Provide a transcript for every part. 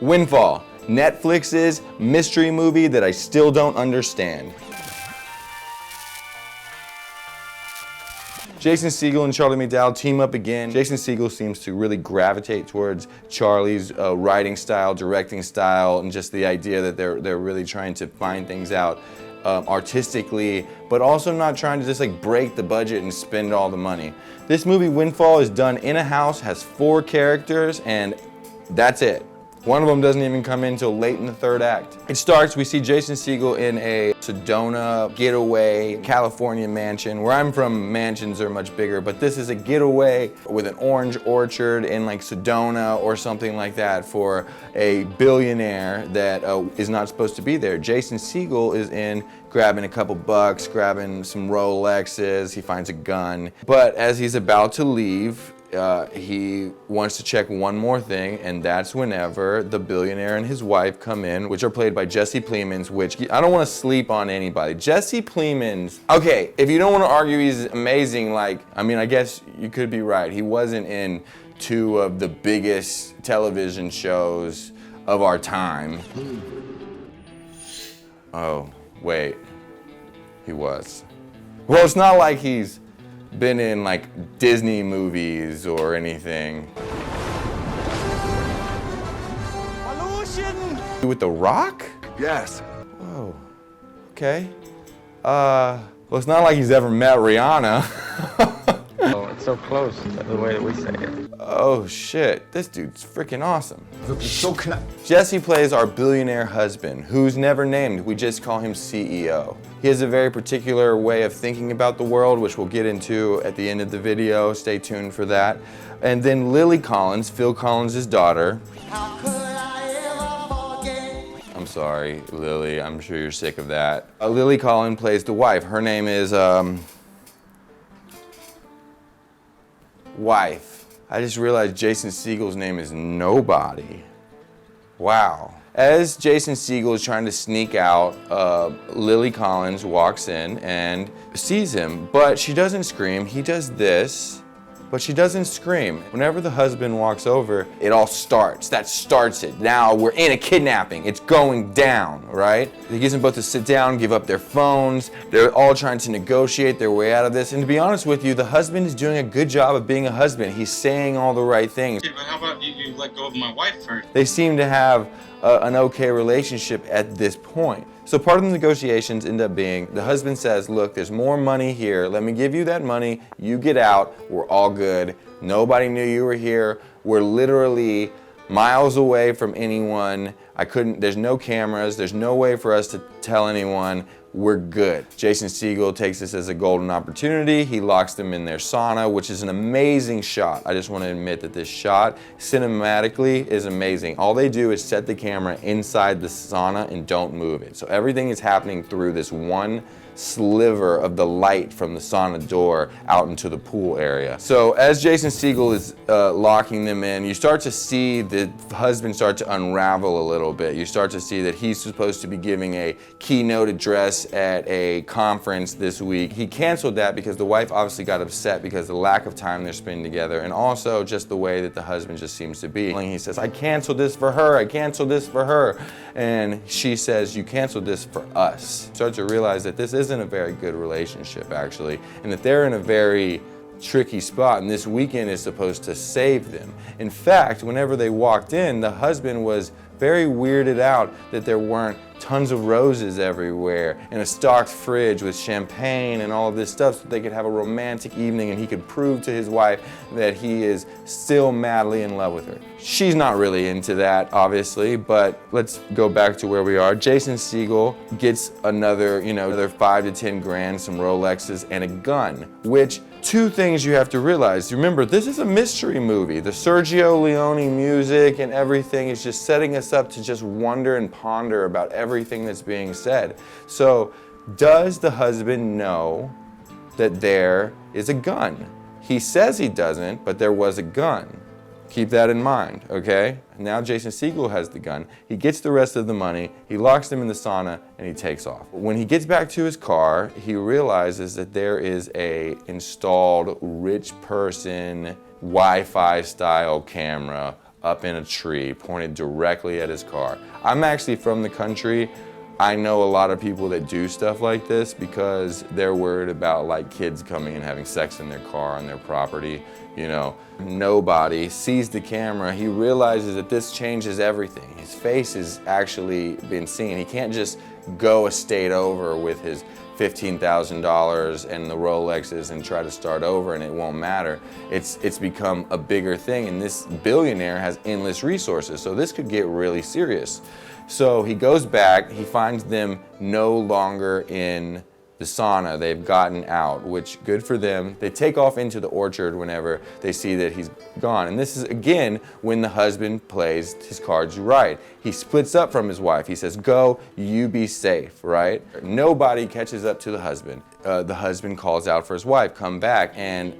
Windfall, Netflix's mystery movie that I still don't understand. Jason Siegel and Charlie McDowell team up again. Jason Siegel seems to really gravitate towards Charlie's writing style, directing style, and just the idea that they're really trying to find things out artistically, but also not trying to just like break the budget and spend all the money. This movie, Windfall, is done in a house, has 4 characters, and that's it. One of them doesn't even come in until late in the 3rd act. It starts, we see Jason Siegel in a Sedona getaway California mansion. Where I'm from, mansions are much bigger, but this is a getaway with an orange orchard in like Sedona or something like that for a billionaire that is not supposed to be there. Jason Siegel is in grabbing a couple bucks, grabbing some Rolexes, he finds a gun. But as he's about to leave, he wants to check one more thing, and that's whenever the billionaire and his wife come in, which are played by Jesse Plemons, which I don't want to sleep on anybody. Jesse Plemons, okay, if you don't want to argue he's amazing, like, I mean, I guess you could be right. He wasn't in 2 of the biggest television shows of our time. Oh, wait, he was. Well, it's not like he's been in like Disney movies or anything. Illusion! With The Rock? Yes. Whoa, okay. Well, it's not like he's ever met Rihanna. Oh, it's so close to the way that we say it. Oh shit, this dude's freaking awesome. So Jesse plays our billionaire husband, who's never named. We just call him CEO. He has a very particular way of thinking about the world, which we'll get into at the end of the video. Stay tuned for that. And then Lily Collins, Phil Collins' daughter. How could I ever forget? I'm sorry, Lily, I'm sure you're sick of that. Lily Collins plays the wife. Her name is, Wife. I just realized Jason Siegel's name is Nobody. Wow. As Jason Siegel is trying to sneak out, Lily Collins walks in and sees him, but she doesn't scream. He does this, but she doesn't scream. Whenever the husband walks over, it all starts. That starts it. Now we're in a kidnapping. It's going down, right? He gets them both to sit down, give up their phones. They're all trying to negotiate their way out of this. And to be honest with you, the husband is doing a good job of being a husband. He's saying all the right things. Okay, but how about you let go of my wife first? They seem to have an okay relationship at this point. So part of the negotiations end up being, the husband says, look, there's more money here. Let me give you that money. You get out. We're all good. Nobody knew you were here. We're literally miles away from anyone. There's no cameras. There's no way for us to tell anyone. We're good. Jason Siegel takes this as a golden opportunity. He locks them in their sauna, which is an amazing shot. I just want to admit that this shot, cinematically, is amazing. All they do is set the camera inside the sauna and don't move it. So everything is happening through this one sliver of the light from the sauna door out into the pool area. So as Jason Siegel is locking them in, you start to see the husband start to unravel a little bit. You start to see that he's supposed to be giving a keynote address at a conference this week. He canceled that because the wife obviously got upset because of the lack of time they're spending together, and also just the way that the husband just seems to be. He says, I canceled this for her, I canceled this for her. And she says, you canceled this for us. Start to realize that this isn't a very good relationship, actually, and that they're in a very tricky spot, and this weekend is supposed to save them. In fact, whenever they walked in, the husband was very weirded out that there weren't tons of roses everywhere and a stocked fridge with champagne and all of this stuff so they could have a romantic evening and he could prove to his wife that he is still madly in love with her. She's not really into that, obviously, but let's go back to where we are. Jason Siegel gets another 5 to 10 grand, some Rolexes, and a gun, which, 2 things you have to realize. Remember, this is a mystery movie. The Sergio Leone music and everything is just setting us up to just wonder and ponder about everything that's being said. So, does the husband know that there is a gun? He says he doesn't, but there was a gun. Keep that in mind, okay? Now Jason Siegel has the gun. He gets the rest of the money, he locks them in the sauna, and he takes off. When he gets back to his car, he realizes that there is a installed rich person Wi-Fi style camera up in a tree, pointed directly at his car. I'm actually from the country. I know a lot of people that do stuff like this because they're worried about like kids coming and having sex in their car on their property. You know, nobody sees the camera. He realizes that this changes everything. His face has actually been seen. He can't just go a state over with his $15,000 and the Rolexes and try to start over and it won't matter. It's become a bigger thing, and this billionaire has endless resources, so this could get really serious. So he goes back, he finds them no longer in the sauna. They've gotten out, which good for them. They take off into the orchard whenever they see that he's gone. And this is again when the husband plays his cards right. He splits up from his wife. He says, go, you be safe, right? Nobody catches up to the husband. The husband calls out for his wife, come back. And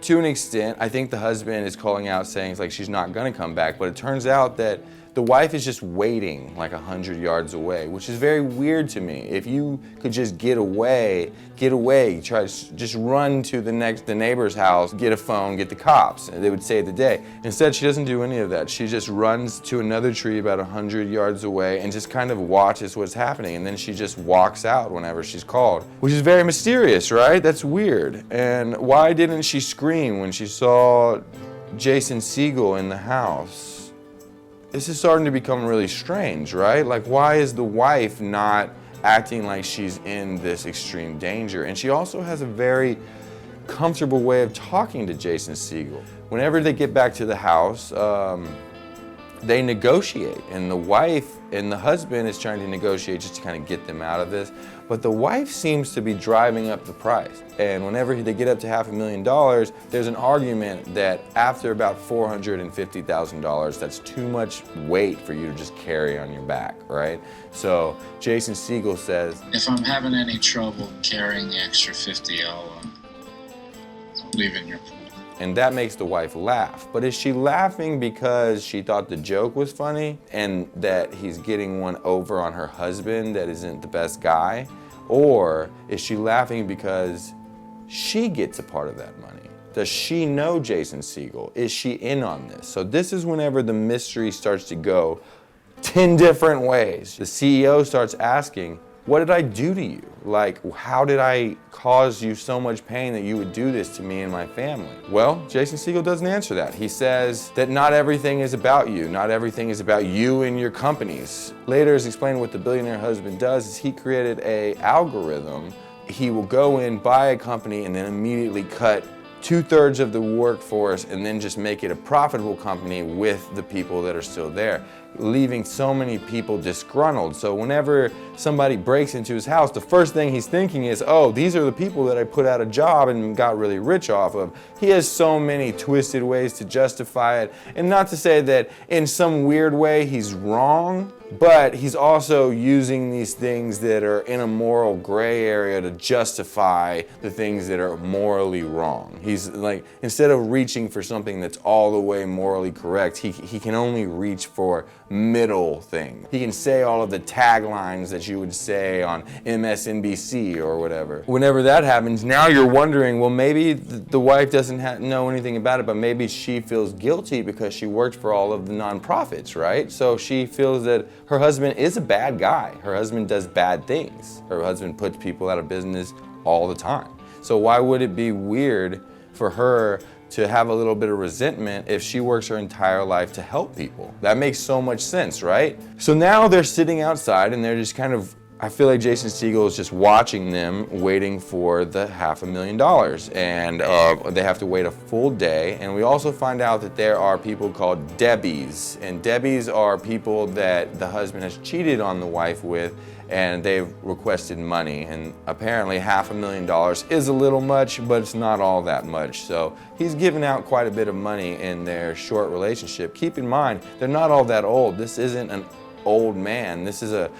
to an extent, I think the husband is calling out saying like she's not gonna come back, but it turns out that the wife is just waiting like 100 yards away, which is very weird to me. If you could just get away, try to just run to the neighbor's house, get a phone, get the cops, and they would save the day. Instead, she doesn't do any of that. She just runs to another tree about 100 yards away and just kind of watches what's happening, and then she just walks out whenever she's called, which is very mysterious, right? That's weird. And why didn't she scream when she saw Jason Siegel in the house? This is starting to become really strange, right? Like, why is the wife not acting like she's in this extreme danger? And she also has a very comfortable way of talking to Jason Siegel. Whenever they get back to the house, they negotiate, and the wife and the husband is trying to negotiate just to kind of get them out of this, but the wife seems to be driving up the price. And whenever they get up to $500,000, there's an argument that after about $450,000, that's too much weight for you to just carry on your back, right? So Jason Siegel says, if I'm having any trouble carrying the extra 50, I'll leave it in your pool. and that makes the wife laugh. But is she laughing because she thought the joke was funny and that he's getting one over on her husband that isn't the best guy? Or is she laughing because she gets a part of that money? Does she know Jason Siegel? Is she in on this? So this is whenever the mystery starts to go 10 different ways. The CEO starts asking, what did I do to you? Like, how did I cause you so much pain that you would do this to me and my family? Well, Jason Siegel doesn't answer that. He says that not everything is about you. Not everything is about you and your companies. Later, as explained, what the billionaire husband does is he created an algorithm. He will go in, buy a company, and then immediately cut 2/3 of the workforce and then just make it a profitable company with the people that are still there, leaving so many people disgruntled. So whenever somebody breaks into his house, the first thing he's thinking is, oh, these are the people that I put out a job and got really rich off of. He has so many twisted ways to justify it. And not to say that in some weird way he's wrong, but he's also using these things that are in a moral gray area to justify the things that are morally wrong. He's like, instead of reaching for something that's all the way morally correct, he can only reach for middle thing. He can say all of the taglines that you would say on MSNBC or whatever. Whenever that happens, now you're wondering, well, maybe the wife doesn't know anything about it, but maybe she feels guilty because she worked for all of the nonprofits, right? So she feels that her husband is a bad guy. Her husband does bad things. Her husband puts people out of business all the time. So why would it be weird for her to have a little bit of resentment if she works her entire life to help people? That makes so much sense, right? So now they're sitting outside and they're just kind of, I feel like Jason Siegel is just watching them, waiting for the $500,000. And they have to wait a full day. And we also find out that there are people called Debbies. And Debbies are people that the husband has cheated on the wife with, and they've requested money. And apparently $500,000 is a little much, but it's not all that much. So he's given out quite a bit of money in their short relationship. Keep in mind, they're not all that old. This isn't an old man. This is a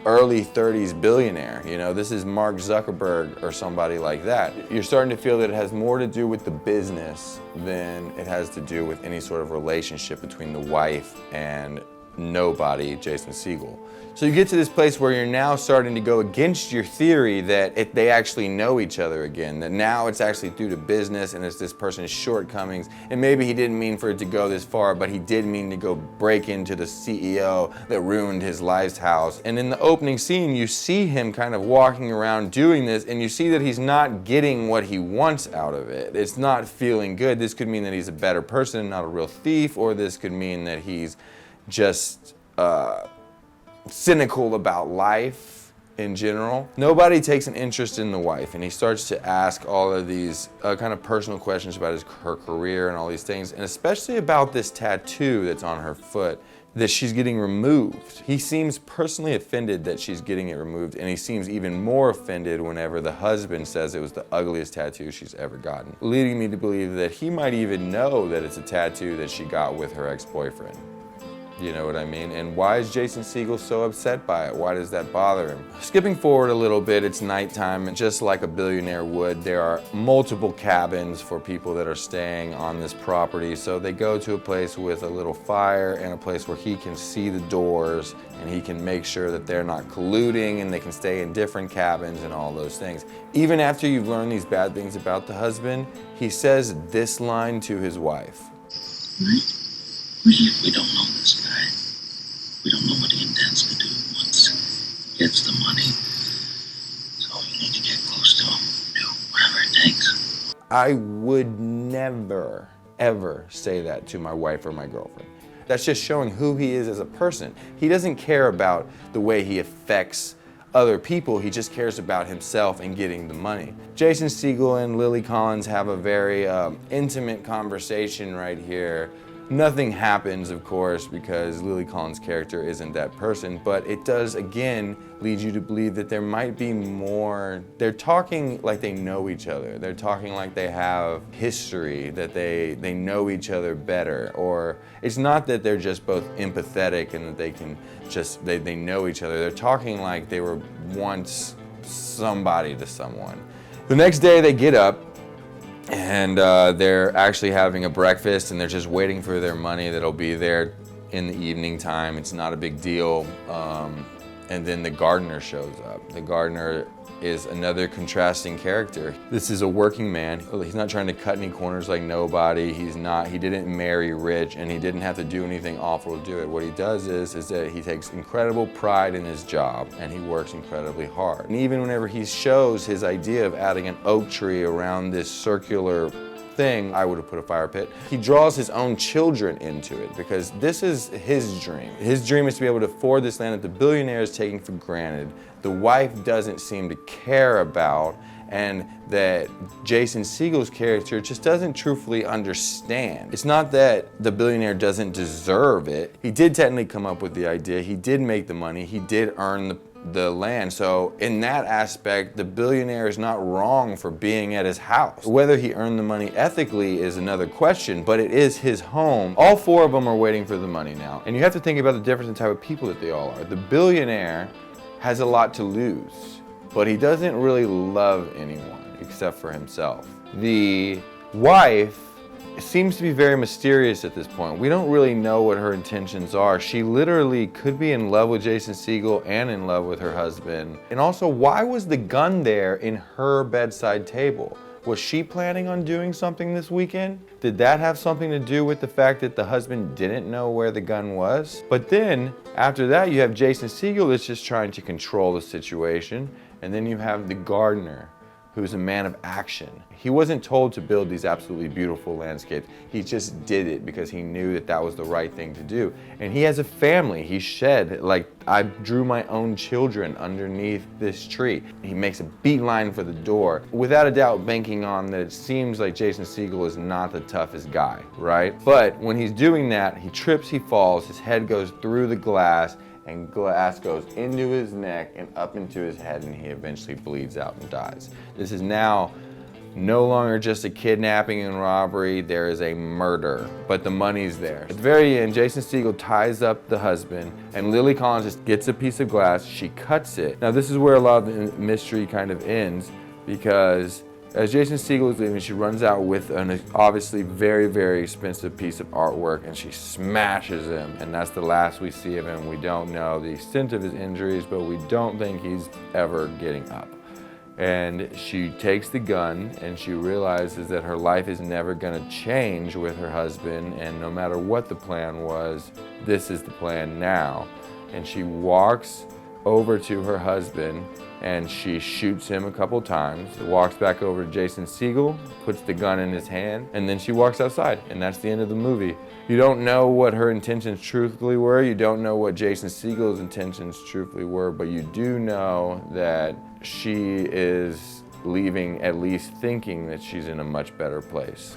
early 30s billionaire. You know, this is Mark Zuckerberg or somebody like that. You're starting to feel that it has more to do with the business than it has to do with any sort of relationship between the wife and nobody, Jason Siegel. So you get to this place where you're now starting to go against your theory that they actually know each other again, that now it's actually due to business and it's this person's shortcomings, and maybe he didn't mean for it to go this far, but he did mean to go break into the CEO that ruined his life's house. And in the opening scene, you see him kind of walking around doing this, and you see that he's not getting what he wants out of it. It's not feeling good. This could mean that he's a better person, not a real thief, or this could mean that he's just cynical about life in general. Nobody takes an interest in the wife, and he starts to ask all of these kind of personal questions about her career and all these things, and especially about this tattoo that's on her foot that she's getting removed. He seems personally offended that she's getting it removed, and he seems even more offended whenever the husband says it was the ugliest tattoo she's ever gotten, leading me to believe that he might even know that it's a tattoo that she got with her ex-boyfriend. You know what I mean? And why is Jason Siegel so upset by it? Why does that bother him? Skipping forward a little bit, it's nighttime, and just like a billionaire would, there are multiple cabins for people that are staying on this property. So they go to a place with a little fire and a place where he can see the doors and he can make sure that they're not colluding and they can stay in different cabins and all those things. Even after you've learned these bad things about the husband, he says this line to his wife. Right? We don't know this guy. We don't know what he intends to do once he gets the money. So you need to get close to him. Do whatever it takes. I would never, ever say that to my wife or my girlfriend. That's just showing who he is as a person. He doesn't care about the way he affects other people, he just cares about himself and getting the money. Jason Siegel and Lily Collins have a very intimate conversation right here. Nothing happens, of course, because Lily Collins' character isn't that person, but it does, again, lead you to believe that there might be more. They're talking like they know each other. They're talking like they have history, that they know each other better. Or it's not that they're just both empathetic and that they can just, they know each other. They're talking like they were once somebody to someone. The next day they get up, and they're actually having a breakfast, and they're just waiting for their money that'll be there in the evening time. It's not a big deal. And then the gardener shows up. The gardener is another contrasting character. This is a working man. He's not trying to cut any corners like nobody. He didn't marry rich, and he didn't have to do anything awful to do it. What he does is that he takes incredible pride in his job, and he works incredibly hard. And even whenever he shows his idea of adding an oak tree around this circular thing, I would have put a fire pit. He draws his own children into it because this is his dream. His dream is to be able to afford this land that the billionaire is taking for granted. The wife doesn't seem to care about, and that Jason Siegel's character just doesn't truthfully understand. It's not that the billionaire doesn't deserve it. He did technically come up with the idea. He did make the money. He did earn the land. So in that aspect, the billionaire is not wrong for being at his house. Whether he earned the money ethically is another question, but it is his home. All four of them are waiting for the money now. And you have to think about the difference in type of people that they all are. The billionaire has a lot to lose, but he doesn't really love anyone except for himself. The wife seems to be very mysterious at this point. We don't really know what her intentions are. She literally could be in love with Jason Siegel and in love with her husband. And also, why was the gun there in her bedside table? Was she planning on doing something this weekend? Did that have something to do with the fact that the husband didn't know where the gun was? But then, after that, you have Jason Siegel that's just trying to control the situation. And then you have the gardener, who's a man of action. He wasn't told to build these absolutely beautiful landscapes. He just did it because he knew that that was the right thing to do. And he has a family. He shed, like, I drew my own children underneath this tree. He makes a beeline for the door, without a doubt banking on that it seems like Jason Siegel is not the toughest guy, right? But when he's doing that, he trips, he falls, his head goes through the glass, and glass goes into his neck and up into his head, and he eventually bleeds out and dies. This is now no longer just a kidnapping and robbery, there is a murder, but the money's there. At the very end, Jason Siegel ties up the husband, and Lily Collins just gets a piece of glass, she cuts it. Now this is where a lot of the mystery kind of ends, because As Jason Siegel is leaving, she runs out with an obviously very, very expensive piece of artwork, and she smashes him, and that's the last we see of him. We don't know the extent of his injuries, but we don't think he's ever getting up. And she takes the gun, and she realizes that her life is never gonna change with her husband, and no matter what the plan was, this is the plan now. And she walks over to her husband, and she shoots him a couple times, walks back over to Jason Siegel, puts the gun in his hand, and then she walks outside, and that's the end of the movie. You don't know what her intentions truthfully were, you don't know what Jason Siegel's intentions truthfully were, but you do know that she is leaving at least thinking that she's in a much better place.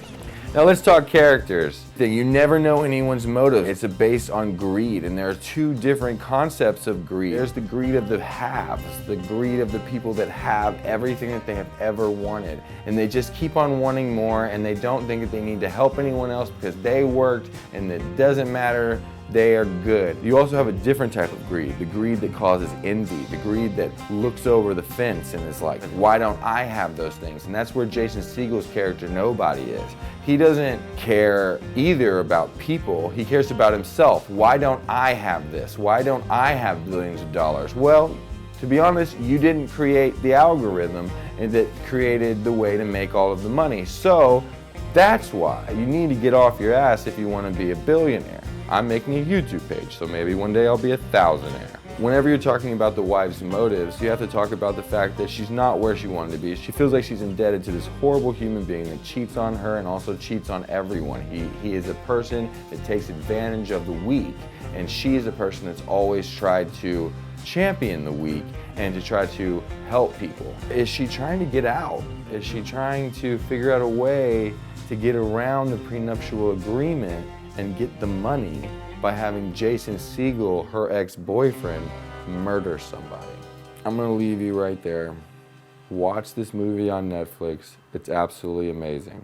Now let's talk characters. You never know anyone's motive. It's based on greed, and there are two different concepts of greed. There's the greed of the haves, the greed of the people that have everything that they have ever wanted, and they just keep on wanting more, and they don't think that they need to help anyone else because they worked, and it doesn't matter. They are good. You also have a different type of greed, the greed that causes envy, the greed that looks over the fence and is like, why don't I have those things? And that's where Jason Siegel's character, Nobody, is. He doesn't care either about people, he cares about himself. Why don't I have this? Why don't I have billions of dollars? Well, to be honest, you didn't create the algorithm that created the way to make all of the money. So that's why you need to get off your ass if you want to be a billionaire. I'm making a YouTube page, so maybe one day I'll be a thousandaire. Whenever you're talking about the wife's motives, you have to talk about the fact that she's not where she wanted to be. She feels like she's indebted to this horrible human being that cheats on her and also cheats on everyone. He is a person that takes advantage of the weak, and she is a person that's always tried to champion the weak and to try to help people. Is she trying to get out? Is she trying to figure out a way to get around the prenuptial agreement and get the money by having Jason Siegel, her ex-boyfriend, murder somebody? I'm gonna leave you right there. Watch this movie on Netflix. It's absolutely amazing.